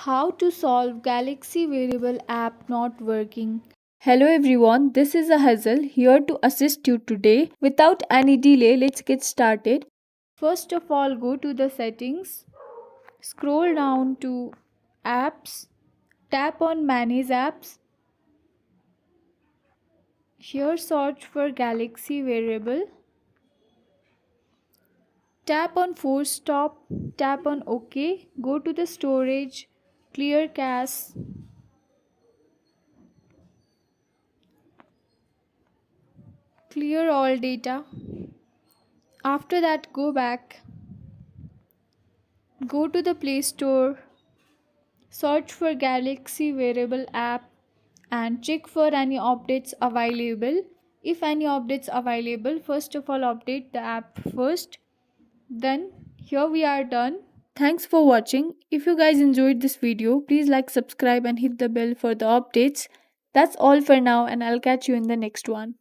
How to solve Galaxy Wearable app not working. Hello everyone, this is a Hazel here to assist you today. Without any delay, let's get started. First of all, go to the settings, scroll down to apps, tap on manage apps. Here search for Galaxy Wearable. Tap on force stop, tap on OK, go to the storage, clear cache. Clear all data. After that, go back. Go to the Play Store. Search for Galaxy Wearable app and check for any updates available. If any updates available, first of all update the app first. Then here we are done. Thanks for watching. If you guys enjoyed this video, please like, subscribe and hit the bell for the updates. That's all for now and I'll catch you in the next one.